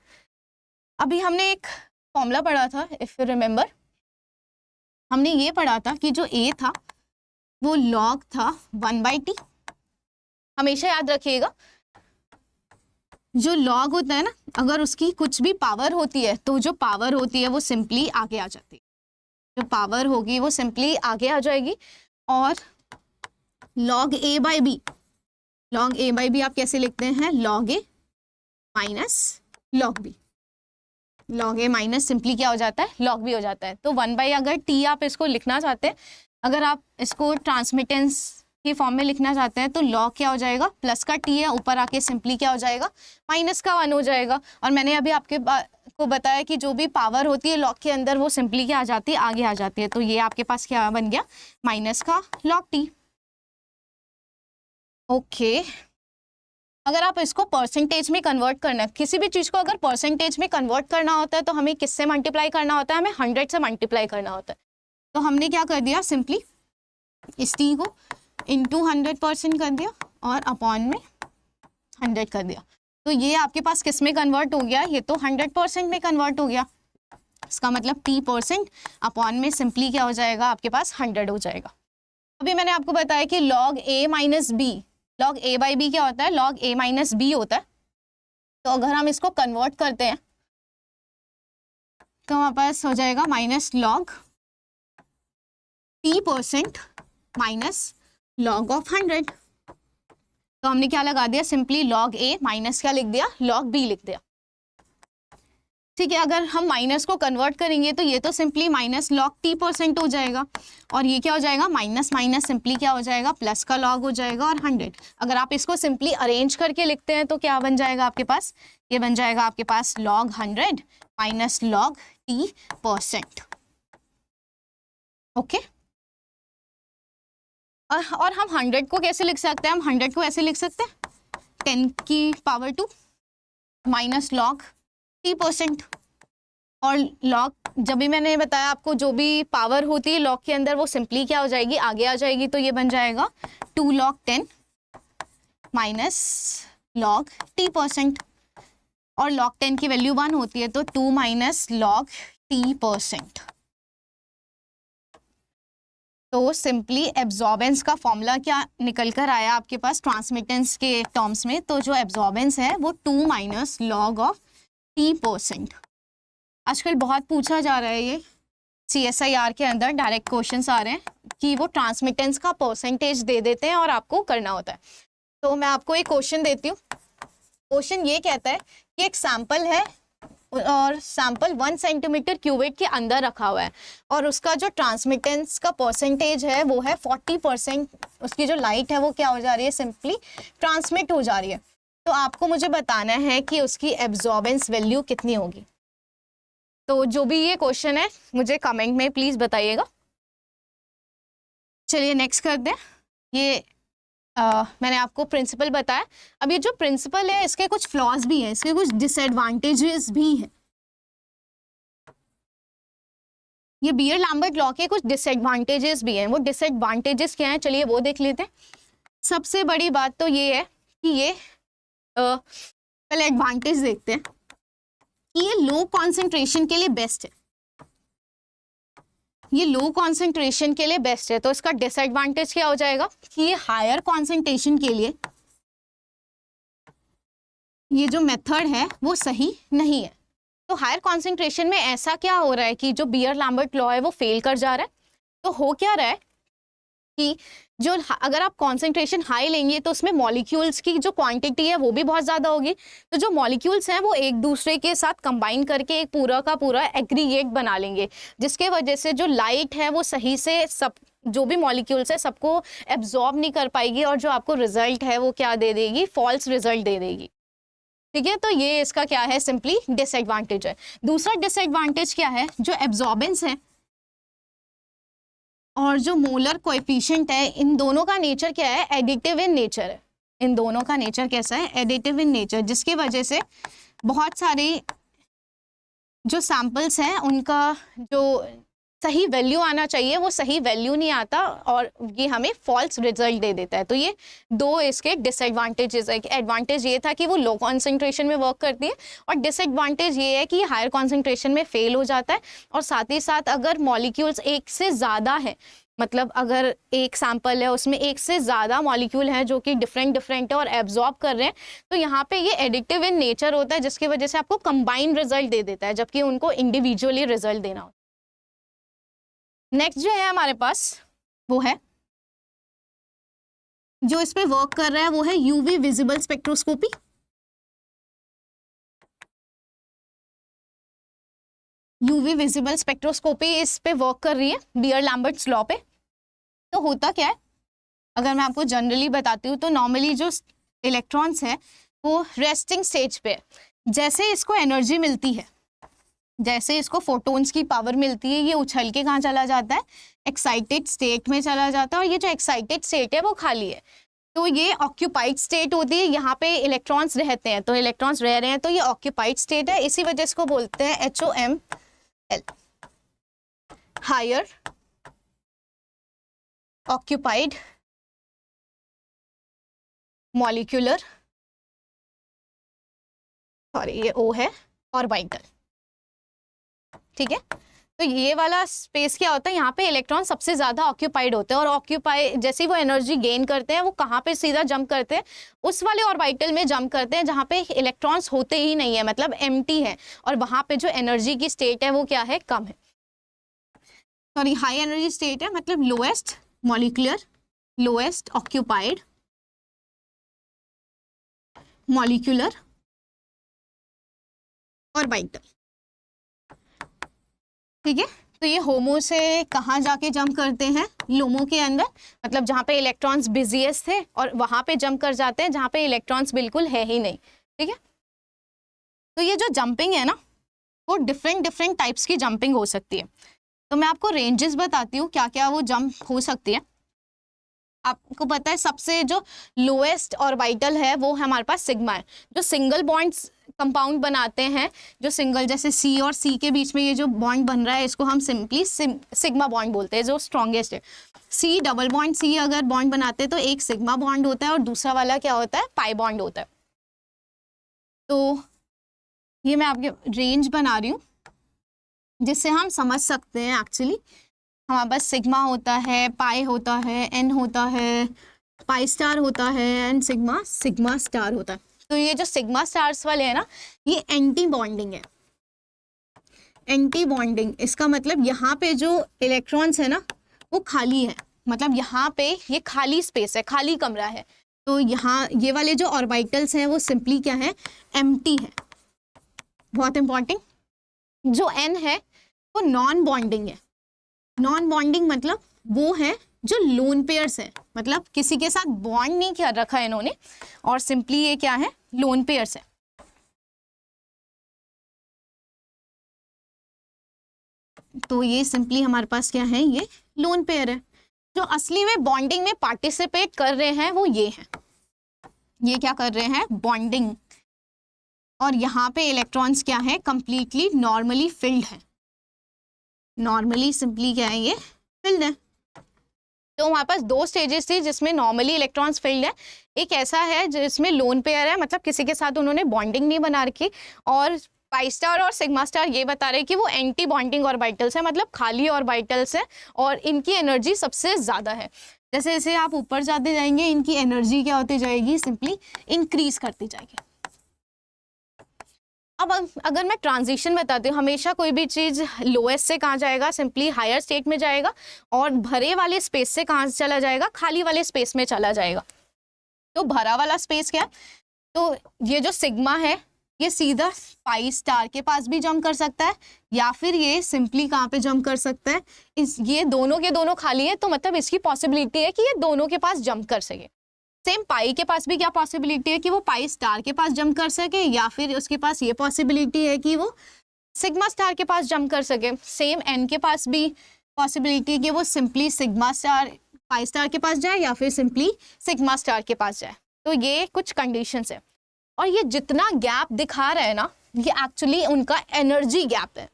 अभी हमने एक फॉर्मूला पढ़ा था, इफ यू रिमेंबर, हमने ये पढ़ा था कि जो A था वो log था 1/t। हमेशा याद रखिएगा जो log होता है ना, अगर उसकी कुछ भी पावर होती है तो जो पावर होती है वो सिंपली आगे आ जाती है, जो पावर होगी वो सिंपली आगे आ जाएगी। और log A by B, log A by B आप कैसे लिखते हैं, log A minus log B, log A minus simply क्या हो जाता है, log B हो जाता है। तो 1/, अगर T आप इसको लिखना चाहते हैं, अगर आप इसको ट्रांसमिटेंस की फॉर्म में लिखना चाहते हैं तो लॉग क्या हो जाएगा, प्लस का टी है, ऊपर आके सिंपली क्या हो जाएगा, माइनस का 1 हो जाएगा। और मैंने अभी आपके को बताया कि जो भी पावर होती है लॉग के अंदर वो सिंपली क्या आ जाती है, आगे आ जाती है। तो ये आपके पास क्या बन गया, माइनस का लॉग टी। ओके, अगर आप इसको परसेंटेज में कन्वर्ट करना है, किसी भी चीज़ को अगर परसेंटेज में कन्वर्ट करना होता है तो हमें किससे मल्टीप्लाई करना होता है, हमें 100 से मल्टीप्लाई करना होता है। तो हमने क्या कर दिया, सिंपली इस टी को इंटू 100% कर दिया और अपॉन में 100 कर दिया। तो ये आपके पास किस में कन्वर्ट हो गया, ये तो 100% में कन्वर्ट हो गया। इसका मतलब t% अपॉन में सिंपली क्या हो जाएगा, आपके पास 100 हो जाएगा। अभी मैंने आपको बताया कि log a minus B, log a by B क्या होता है, log a माइनस बी होता है। तो अगर हम इसको कन्वर्ट करते हैं तो हमारे पास हो जाएगा minus log t% minus log of 100। तो हमने क्या लगा दिया, सिंपली log a माइनस क्या लिख दिया, log b लिख दिया। ठीक है, अगर हम माइनस को कन्वर्ट करेंगे तो ये तो सिंपली माइनस log t% हो जाएगा और ये क्या हो जाएगा, माइनस माइनस सिंपली क्या हो जाएगा, प्लस का log हो जाएगा और 100। अगर आप इसको सिंपली अरेंज करके लिखते हैं तो क्या बन जाएगा आपके पास, ये बन जाएगा आपके पास log 100 minus log t%। Okay, और हम 100 को कैसे लिख सकते हैं, हम 100 को ऐसे लिख सकते हैं 10 की पावर 2 माइनस log t%। और log, जब भी मैंने बताया आपको जो भी पावर होती है log के अंदर वो सिंपली क्या हो जाएगी, आगे आ जाएगी। तो ये बन जाएगा 2 log 10 माइनस log t%। और log 10 की वैल्यू 1 होती है तो 2 माइनस log t%। तो सिंपली एब्जॉर्बेंस का फॉर्मूला क्या निकल कर आया आपके पास ट्रांसमिटेंस के टर्म्स में, तो जो एब्जॉर्बेंस है वो 2 माइनस log ऑफ t%। आजकल बहुत पूछा जा रहा है ये CSIR के अंदर, डायरेक्ट क्वेश्चंस आ रहे हैं कि वो ट्रांसमिटेंस का परसेंटेज दे देते हैं और आपको करना होता है। तो मैं आपको एक क्वेश्चन देती हूँ। क्वेश्चन ये कहता है कि एक सैंपल है और सैंपल 1 सेंटीमीटर क्यूबिक के अंदर रखा हुआ है और उसका जो ट्रांसमिटेंस का परसेंटेज है वो है 40%। उसकी जो लाइट है वो क्या हो जा रही है, सिंपली ट्रांसमिट हो जा रही है। तो आपको मुझे बताना है कि उसकी एब्जॉर्बेंस वैल्यू कितनी होगी। तो जो भी ये क्वेश्चन है मुझे कमेंट में प्लीज़ बताइएगा। चलिए नेक्स्ट कर दें। ये मैंने आपको प्रिंसिपल बताया। अब ये जो प्रिंसिपल है इसके कुछ फ्लॉज भी हैं, इसके कुछ डिसएडवांटेजेस भी हैं। ये बीयर लैम्बर्ट लॉ के कुछ डिसएडवांटेजेस भी हैं। वो डिसएडवांटेजेस क्या हैं, चलिए वो देख लेते हैं। सबसे बड़ी बात तो ये है कि ये पहले एडवांटेज देखते हैं कि ये लो कॉन्सेंट्रेशन के लिए बेस्ट है। ये लो कॉन्सेंट्रेशन के लिए बेस्ट है। तो इसका डिसएडवांटेज क्या हो जाएगा कि ये हायर कॉन्सेंट्रेशन के लिए ये जो मेथड है वो सही नहीं है। तो हायर कॉन्सेंट्रेशन में ऐसा क्या हो रहा है कि जो बीयर लैम्बर्ट लॉ है वो फेल कर जा रहा है। तो हो क्या रहा है कि जो अगर आप कॉन्सेंट्रेशन हाई लेंगे तो उसमें मॉलिक्यूल्स की जो क्वांटिटी है वो भी बहुत ज़्यादा होगी। तो जो मॉलिक्यूल्स हैं वो एक दूसरे के साथ कंबाइन करके एक पूरा का पूरा एग्रीगेट बना लेंगे, जिसके वजह से जो लाइट है वो सही से सब जो भी मॉलिक्यूल्स है सबको एब्जॉर्ब नहीं कर पाएगी और जो आपको रिजल्ट है वो क्या दे देगी, फॉल्स रिजल्ट दे देगी। ठीक है, तो ये इसका क्या है, सिंपली डिसएडवांटेज है। दूसरा डिसएडवांटेज क्या है, जो एब्जॉर्बेंस है और जो मोलर कोएफिशिएंट है, इन दोनों का नेचर क्या है, एडिटिव इन नेचर है। इन दोनों का नेचर कैसा है, एडिटिव इन नेचर, जिसकी वजह से बहुत सारे जो सैंपल्स हैं उनका जो सही वैल्यू आना चाहिए वो सही वैल्यू नहीं आता और ये हमें फॉल्स रिजल्ट दे देता है। तो ये दो इसके डिसएडवांटेजेस है। एडवांटेज ये था कि वो लो कॉन्सेंट्रेशन में वर्क करती है और डिसएडवांटेज ये है कि हायर कॉन्सेंट्रेशन में फेल हो जाता है। और साथ ही साथ अगर मॉलिक्यूल्स एक से ज़्यादा है, मतलब अगर एक सैंपल है उसमें एक से ज़्यादा मॉलिक्यूल हैं जो कि डिफरेंट है और एब्जॉर्ब कर रहे हैं, तो यहाँ पे ये एडिटिव इन नेचर होता है, जिसकी वजह से आपको कंबाइंड रिजल्ट दे देता है जबकि उनको इंडिविजुअली रिजल्ट देना होता है। नेक्स्ट जो है हमारे पास वो है, जो इस पे वर्क कर रहा है वो है UV visible spectroscopy. UV visible spectroscopy इस पे वर्क कर रही है बीयर लैम्बर्ट्स लॉ पे। तो होता क्या है, अगर मैं आपको जनरली बताती हूँ तो नॉर्मली जो इलेक्ट्रॉन्स हैं वो रेस्टिंग स्टेज पे, जैसे इसको एनर्जी मिलती है, जैसे इसको फोटोन्स की पावर मिलती है, ये उछल के कहाँ चला जाता है, एक्साइटेड स्टेट में चला जाता है। और ये जो एक्साइटेड स्टेट है वो खाली है, तो ये ऑक्यूपाइड स्टेट होती है, यहाँ पे इलेक्ट्रॉन्स रहते हैं, तो इलेक्ट्रॉन्स रह रहे हैं तो ये ऑक्यूपाइड स्टेट है। इसी वजह से इसको बोलते हैं HOML, higher occupied molecular, sorry ये O है, ऑर्बिटल। ठीक है, तो ये वाला स्पेस क्या होता है, यहाँ पे इलेक्ट्रॉन सबसे ज्यादा ऑक्यूपाइड होते हैं, और ऑक्यूपाई जैसे ही वो एनर्जी गेन करते हैं वो कहाँ पे सीधा जंप करते हैं, उस वाले ऑर्बिटल में जंप करते हैं जहाँ पे इलेक्ट्रॉन्स होते ही नहीं है, मतलब एम्प्टी है, और वहाँ पे जो एनर्जी की स्टेट है वो क्या है, कम है। सॉरी, हाई एनर्जी स्टेट है, मतलब lowest molecular, lowest occupied molecular orbital. ठीक है, तो ये होमो से कहाँ जाके जंप करते हैं, लोमो के अंदर, मतलब जहाँ पे इलेक्ट्रॉन्स बिजीएस्ट थे, और वहाँ पे जंप कर जाते हैं जहाँ पे इलेक्ट्रॉन्स बिल्कुल है ही नहीं। ठीक है, तो ये जो जंपिंग है ना वो डिफरेंट टाइप्स की जंपिंग हो सकती है। तो मैं आपको रेंजेस बताती हूँ क्या क्या वो जंप हो सकती है। आपको पता है सबसे जो लोएस्ट ऑर्बिटल है वो हमारे पास सिग्मा है, जो सिंगल बॉन्ड्स कंपाउंड बनाते हैं, जो सिंगल, जैसे C और C के बीच में ये जो बॉन्ड बन रहा है इसको हम सिंपली सिग्मा बॉन्ड बोलते हैं, जो स्ट्रॉन्गेस्ट है। C डबल बॉन्ड C अगर बॉन्ड बनाते हैं तो एक सिग्मा बॉन्ड होता है और दूसरा वाला क्या होता है, पाई बॉन्ड होता है। तो ये मैं आपके रेंज बना रही हूँ जिससे हम समझ सकते हैं एक्चुअली हमारे पास सिग्मा होता है, पाई होता है, N होता है, पाई स्टार होता है, एंड सिग्मा स्टार होता है। तो ये जो सिग्मा स्टार्स वाले हैं ना ये एंटी बॉन्डिंग है, एंटी बॉन्डिंग। इसका मतलब यहाँ पे जो इलेक्ट्रॉन्स है ना वो खाली है, मतलब यहाँ पे ये खाली स्पेस है, खाली कमरा है। तो यहाँ ये वाले जो ऑर्बिटल्स हैं वो सिंपली क्या है, एम्प्टी है। बहुत इंपॉर्टेंट, जो N है वो नॉन बॉन्डिंग है। नॉन बॉन्डिंग मतलब वो है जो लोन पेयर्स है, मतलब किसी के साथ बॉन्ड नहीं कर रखा है इन्होंने, और सिंपली ये क्या है, लोन पेयर्स है। तो ये सिंपली हमारे पास क्या है, ये लोन पेयर है। जो असली में बॉन्डिंग में पार्टिसिपेट कर रहे हैं वो ये हैं, ये क्या कर रहे हैं, बॉन्डिंग। और यहाँ पे इलेक्ट्रॉन्स क्या है, कंप्लीटली नॉर्मली फिल्ड है, नॉर्मली सिंपली क्या है, ये फिल्ड है। तो हमारे पास दो स्टेजेस थी जिसमें नॉर्मली इलेक्ट्रॉन्स फिल्ड है, एक ऐसा है जिसमें लोन पेयर है, मतलब किसी के साथ उन्होंने बॉन्डिंग नहीं बना रखी, और पाई स्टार और सिग्मा स्टार ये बता रहे हैं कि वो एंटी बॉन्डिंग ऑर्बिटल्स है, मतलब खाली ऑर्बिटल्स है, और इनकी एनर्जी सबसे ज़्यादा है। जैसे जैसे आप ऊपर जाते जाएंगे इनकी एनर्जी क्या होती जाएगी, सिंपली इंक्रीज करती जाएगी। अब अगर मैं ट्रांजिशन बताती हूँ, हमेशा कोई भी चीज़ लोएस्ट से कहाँ जाएगा, सिंपली हायर स्टेट में जाएगा, और भरे वाले स्पेस से कहाँ चला जाएगा, खाली वाले स्पेस में चला जाएगा। तो भरा वाला स्पेस क्या है, तो ये जो सिग्मा है ये सीधा पाई स्टार के पास भी जंप कर सकता है, या फिर ये सिंपली कहाँ पे जंप कर सकता है, ये दोनों के दोनों खाली है, तो मतलब इसकी पॉसिबिलिटी है कि ये दोनों के पास जंप कर सके। सेम पाई के पास भी क्या पॉसिबिलिटी है कि वो पाई स्टार के पास जंप कर सके, या फिर उसके पास ये पॉसिबिलिटी है कि वो सिग्मा स्टार के पास जंप कर सके। सेम N के पास भी पॉसिबिलिटी है कि वो simply sigma star pi star के पास जाए, या फिर सिंपली सिग्मा स्टार के पास जाए। तो ये कुछ कंडीशंस है, और ये जितना गैप दिखा रहा है ना ये एक्चुअली उनका एनर्जी गैप है,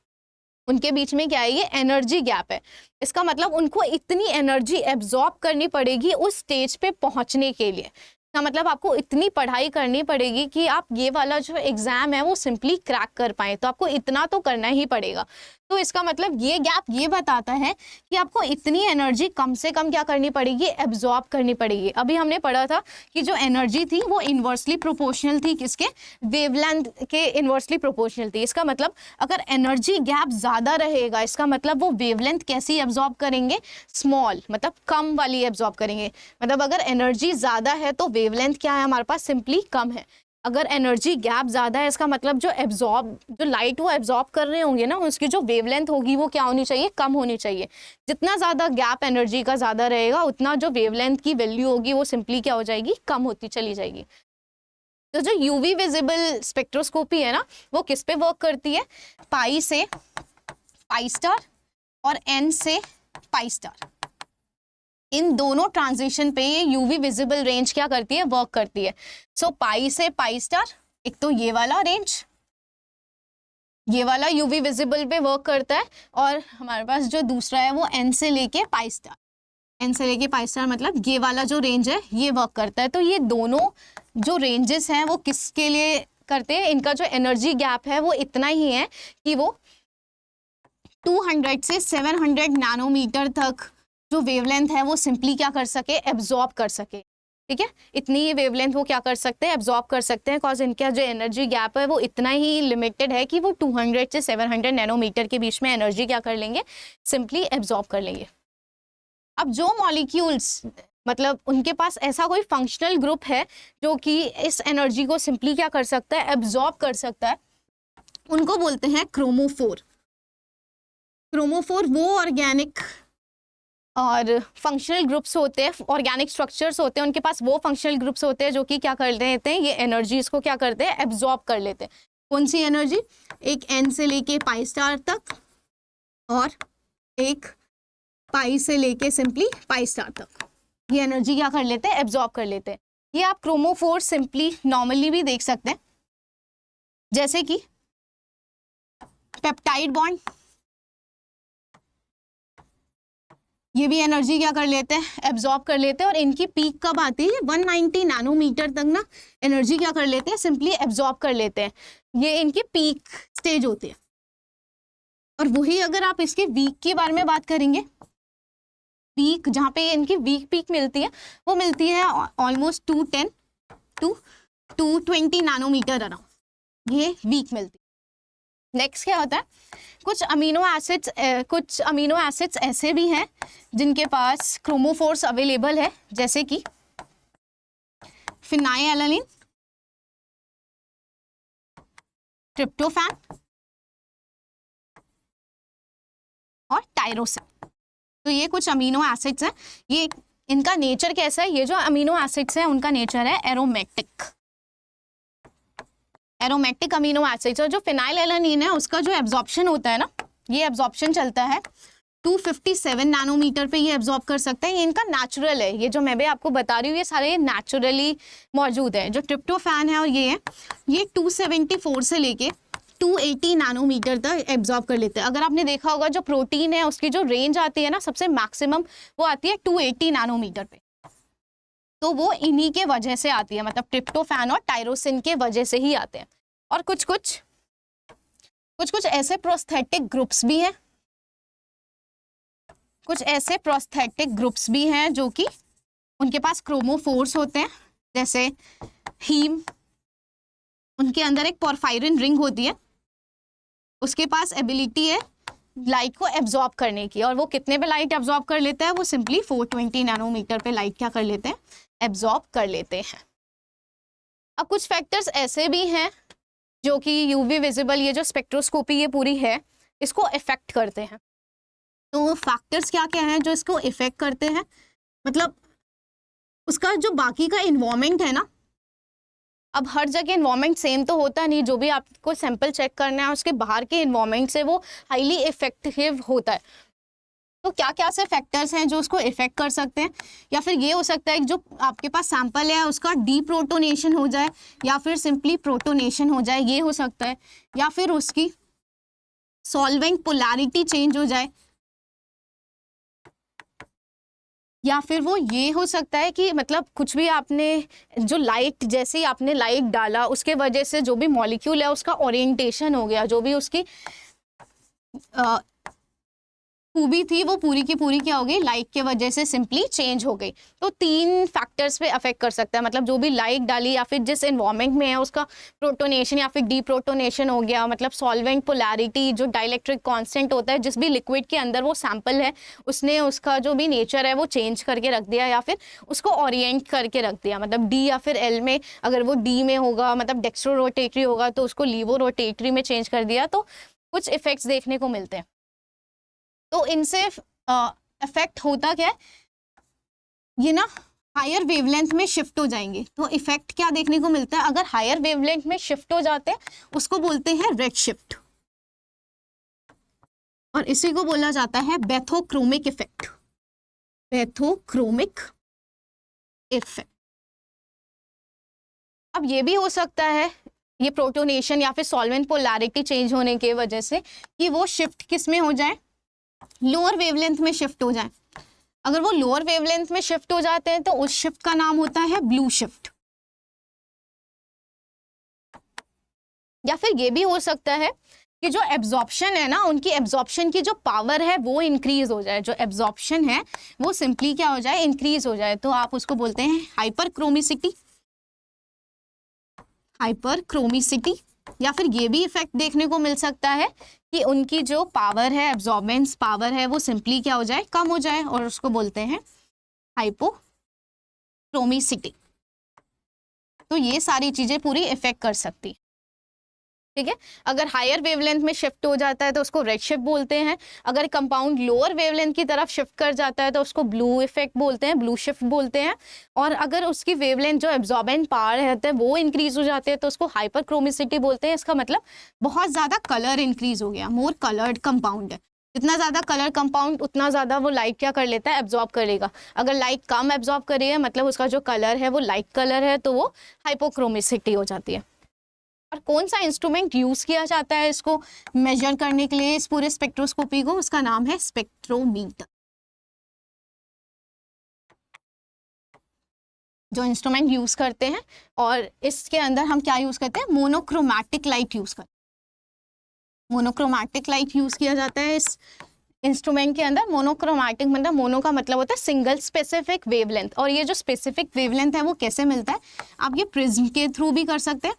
उनके बीच में क्या है, ये एनर्जी गैप है। इसका मतलब उनको इतनी एनर्जी एब्जॉर्ब करनी पड़ेगी उस स्टेज पे पहुंचने के लिए। इसका मतलब आपको इतनी पढ़ाई करनी पड़ेगी कि आप ये वाला जो एग्जाम है वो सिंपली क्रैक कर पाए, तो आपको इतना तो करना ही पड़ेगा। तो इसका मतलब ये गैप ये बताता है कि आपको इतनी एनर्जी कम से कम क्या करनी पड़ेगी, एब्जॉर्ब करनी पड़ेगी। अभी हमने पढ़ा था कि जो एनर्जी थी वो इन्वर्सली प्रोपोर्शनल थी, किसके, वेवलेंथ के इन्वर्सली प्रोपोर्शनल थी। इसका मतलब अगर एनर्जी गैप ज़्यादा रहेगा इसका मतलब वो वेवलेंथ कैसी एब्जॉर्ब करेंगे, स्मॉल, मतलब कम वाली एब्जॉर्ब करेंगे। मतलब अगर एनर्जी ज़्यादा है तो वेवलेंथ क्या है हमारे पास, सिंपली कम है। अगर एनर्जी गैप ज़्यादा है इसका मतलब जो लाइट वो एब्जॉर्ब कर रहे होंगे ना, उसकी जो वेवलेंथ होगी वो क्या होनी चाहिए, कम होनी चाहिए। जितना ज़्यादा गैप एनर्जी का ज़्यादा रहेगा उतना जो वेवलेंथ की वैल्यू होगी वो सिंपली क्या हो जाएगी, कम होती चली जाएगी। तो जो यूवी विजिबल स्पेक्ट्रोस्कोपी है ना, वो किस पे वर्क करती है, पाई से पाई स्टार और एन से पाई स्टार, इन दोनों ट्रांजिशन पे ये यूवी विजिबल रेंज क्या करती है, वर्क करती है। सो पाई से पाई स्टार, एक तो ये वाला रेंज, ये वाला यूवी विजिबल पे वर्क करता है, और हमारे पास जो दूसरा है वो एन से लेके पाई स्टार, एन से लेके पाई स्टार मतलब ये वाला जो रेंज है ये वर्क करता है। तो ये दोनों जो रेंजेस हैं वो किसके लिए करते हैं, इनका जो एनर्जी गैप है वो इतना ही है कि वो 200 से 700 नैनोमीटर तक जो वेवलेंथ है वो सिंपली क्या कर सके, एब्जॉर्ब कर सके। ठीक है, इतनी ही वेवलेंथ वो क्या कर सकते हैं, एब्जॉर्ब कर सकते हैं, बिकॉज इनका जो एनर्जी गैप है वो इतना ही लिमिटेड है कि वो 200 से 700 नैनोमीटर के बीच में एनर्जी क्या कर लेंगे, सिंपली एब्जॉर्ब कर लेंगे। अब जो मॉलिक्यूल्स मतलब उनके पास ऐसा कोई फंक्शनल ग्रुप है जो कि इस एनर्जी को सिंपली क्या कर सकता है, एब्जॉर्ब कर सकता है, उनको बोलते हैं क्रोमोफोर। क्रोमोफोर वो ऑर्गेनिक और फंक्शनल ग्रुप्स होते हैं, ऑर्गेनिक स्ट्रक्चर्स होते हैं, उनके पास वो फंक्शनल ग्रुप्स होते हैं जो कि क्या कर लेते हैं, ये एनर्जीज को क्या करते हैं, एब्जॉर्ब कर लेते हैं। कौन सी एनर्जी, एक एन से लेके पाई स्टार तक और एक पाई से लेके सिंपली पाई स्टार तक, ये एनर्जी क्या कर लेते हैं, एब्जॉर्ब कर लेते हैं। ये आप क्रोमोफोर सिंपली नॉर्मली भी देख सकते हैं, जैसे कि पेप्टाइड बॉन्ड, ये भी एनर्जी क्या कर लेते हैं, एब्जॉर्ब कर लेते हैं, और इनकी पीक कब आती है, 190 नैनोमीटर तक ना एनर्जी क्या कर लेते हैं, सिंपली एब्जॉर्ब कर लेते हैं। ये इनकी पीक स्टेज होती है। और वही अगर आप इसके वीक के बारे में बात करेंगे, पीक जहाँ पे इनकी वीक पीक मिलती है वो मिलती है ऑलमोस्ट 210 to 220 नैनोमीटर अराउंड, ये वीक मिलती है। नेक्स्ट क्या होता है, कुछ अमीनो एसिड्स ऐसे भी हैं जिनके पास क्रोमोफोर्स अवेलेबल है, जैसे कि फिनाइलैलानिन, ट्रिप्टोफैन और टायरोसिन। तो ये कुछ अमीनो एसिड्स हैं। ये इनका नेचर कैसा है, ये जो अमीनो एसिड्स हैं उनका नेचर है एरोमेटिक अमीनो एसिड्स। और जो फिनाइलैलानिन है उसका जो एब्जॉर्प्शन होता है ना, ये एब्जॉर्प्शन चलता है 257 नैनोमीटर पे, ये एब्जॉर्ब कर सकता है। ये इनका नेचुरल है, ये जो मैं भी आपको बता रही हूँ ये सारे नेचुरली मौजूद है। जो ट्रिप्टोफैन है और ये है, ये 274 से लेके 280 नैनोमीटर तक एब्जॉर्ब कर लेते हैं। अगर आपने देखा होगा जो प्रोटीन है उसकी जो रेंज आती है ना, सबसे मैक्सिमम वो आती है 280 नैनोमीटर पे, तो वो इन्हीं के वजह से आती है, मतलब ट्रिप्टोफैन और टायरोसिन के वजह से ही आते हैं। और कुछ कुछ ऐसे प्रोस्थेटिक ग्रुप्स भी हैं, जो कि उनके पास क्रोमोफोर्स होते हैं, जैसे हीम, उनके अंदर एक पोरफायरिन रिंग होती है, उसके पास एबिलिटी है लाइट को एब्जॉर्ब करने की, और वो कितने पे लाइट एब्जॉर्ब कर लेता है, वो सिंपली 420 नैनोमीटर पे लाइट क्या कर लेते हैं, एब्जॉर्ब कर लेते हैं। अब कुछ फैक्टर्स ऐसे भी हैं जो कि यूवी विजिबल, ये जो स्पेक्ट्रोस्कोपी ये पूरी है, इसको इफेक्ट करते हैं। तो फैक्टर्स क्या क्या हैं जो इसको इफेक्ट करते हैं, मतलब उसका जो बाकी का इन्वायरमेंट है ना, अब हर जगह इन्वायरमेंट सेम तो होता नहीं, जो भी आपको सैंपल चेक करना है उसके बाहर के इन्वायरमेंट से वो हाईली इफेक्टिव होता है। तो क्या क्या से फैक्टर्स हैं जो उसको इफेक्ट कर सकते हैं, या फिर ये हो सकता है कि जो आपके पास सैंपल है उसका डीप्रोटोनेशन हो जाए, या फिर सिंपली प्रोटोनेशन हो जाए, ये हो सकता है, या फिर उसकी सॉल्वेंट पोलैरिटी चेंज हो जाए, या फिर वो ये हो सकता है कि मतलब कुछ भी आपने जो लाइट, जैसे ही आपने लाइट डाला उसके वजह से जो भी मॉलिक्यूल है उसका ओरिएंटेशन हो गया, जो भी उसकी खूबी थी वो पूरी की पूरी क्या हो गई, लाइट के वजह से सिंपली चेंज हो गई। तो 3 फैक्टर्स पे अफेक्ट कर सकता है, मतलब जो भी लाइट डाली या फिर जिस एनवायरनमेंट में है उसका प्रोटोनेशन या फिर डीप्रोटोनेशन हो गया, मतलब सॉल्वेंट पोलैरिटी, जो डाइलेक्ट्रिक कांस्टेंट होता है जिस भी लिक्विड के अंदर वो सैंपल है उसने उसका जो भी नेचर है वो चेंज करके रख दिया या फिर उसको ओरिएंट करके रख दिया। मतलब डी या फिर एल में, अगर वो डी में होगा मतलब डेक्स्ट्रो रोटेटरी होगा तो उसको लीवो रोटेटरी में चेंज कर दिया। तो कुछ इफेक्ट्स देखने को मिलते हैं। तो इनसे इफेक्ट होता क्या है, ये ना हायर वेवलेंथ में शिफ्ट हो जाएंगे। तो इफेक्ट क्या देखने को मिलता है, अगर हायर वेवलेंथ में शिफ्ट हो जाते हैं उसको बोलते हैं रेड शिफ्ट, और इसी को बोला जाता है बेथोक्रोमिक इफेक्ट। बेथोक्रोमिक इफेक्ट। अब ये भी हो सकता है ये प्रोटोनेशन या फिर सॉल्वेंट पोलैरिटी चेंज होने के वजह से कि वो शिफ्ट किस में हो जाए, लोअर वेवलेंथ में शिफ्ट हो जाए। अगर वो लोअर वेवलेंथ में शिफ्ट हो जाते हैं तो उस शिफ्ट का नाम होता है ब्लू शिफ्ट। या फिर ये भी हो सकता है कि जो एब्जॉर्प्शन है ना, उनकी एब्जॉर्प्शन की जो पावर है वो इंक्रीज हो जाए, जो एब्जॉर्प्शन है वो सिंपली क्या हो जाए, इंक्रीज हो जाए। तो आप उसको बोलते हैं हाइपरक्रोमिसिटी, हाइपरक्रोमिसिटी। या फिर ये भी इफेक्ट देखने को मिल सकता है कि उनकी जो पावर है, एब्जॉर्बेंस पावर है, वो सिंपली क्या हो जाए, कम हो जाए, और उसको बोलते हैं हाइपोक्रोमिसिटी। तो ये सारी चीजें पूरी इफेक्ट कर सकती है, ठीक है। अगर हायर वेवलेंथ में शिफ्ट हो जाता है तो उसको रेड शिफ्ट बोलते हैं। अगर कंपाउंड लोअर वेवलेंथ की तरफ शिफ्ट कर जाता है तो उसको ब्लू इफेक्ट बोलते हैं, ब्लू शिफ्ट बोलते हैं। और अगर उसकी वेवलेंथ जो एब्जॉर्बेंट पावर रहता है वो इंक्रीज हो जाते हैं तो उसको हाइपरक्रोमिसिटी बोलते हैं। इसका मतलब बहुत ज़्यादा कलर इंक्रीज हो गया, मोर कलर्ड कंपाउंड है। जितना ज़्यादा कलर कंपाउंड उतना ज़्यादा वो लाइट क्या कर लेता है, एब्जॉर्ब करेगा। अगर लाइट कम एब्जॉर्ब करेगा मतलब उसका जो कलर है वो लाइट कलर है तो वो हाइपोक्रोमिसिटी हो जाती है। और कौन सा इंस्ट्रूमेंट यूज किया जाता है इसको मेजर करने के लिए, इस पूरे स्पेक्ट्रोस्कोपी को, उसका नाम है स्पेक्ट्रोमीटर। जो इंस्ट्रूमेंट यूज करते हैं, और इसके अंदर हम क्या यूज करते हैं, मोनोक्रोमैटिक लाइट यूज करते हैं। मोनोक्रोमैटिक लाइट यूज किया जाता है इस इंस्ट्रूमेंट के अंदर। मोनोक्रोमैटिक मतलब मोनो का मतलब होता है सिंगल स्पेसिफिक वेवलेंथ, और ये जो स्पेसिफिक वेवलेंथ है वो कैसे मिलता है, आप ये प्रिज्म के थ्रू भी कर सकते हैं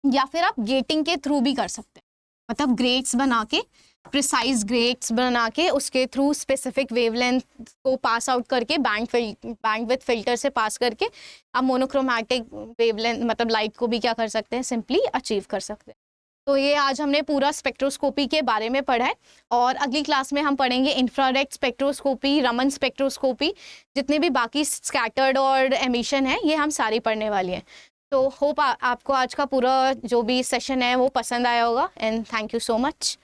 या फिर आप गेटिंग के थ्रू भी कर सकते हैं। मतलब ग्रेड्स बना के, प्रिसाइज ग्रेड्स बना के उसके थ्रू स्पेसिफिक वेवलेंथ को पास आउट करके बैंडविड्थ फिल्टर से पास करके आप मोनोक्रोमैटिक वेवलेंथ मतलब लाइट को भी क्या कर सकते हैं, सिंपली अचीव कर सकते हैं। तो ये आज हमने पूरा स्पेक्ट्रोस्कोपी के बारे में पढ़ा है, और अगली क्लास में हम पढ़ेंगे इंफ्रारेड स्पेक्ट्रोस्कोपी, रमन स्पेक्ट्रोस्कोपी, जितने भी बाकी स्कैटर्ड और एमिशन है ये हम सारी पढ़ने वाली हैं। तो होप आपको आज का पूरा जो भी सेशन है वो पसंद आया होगा, and thank you so much.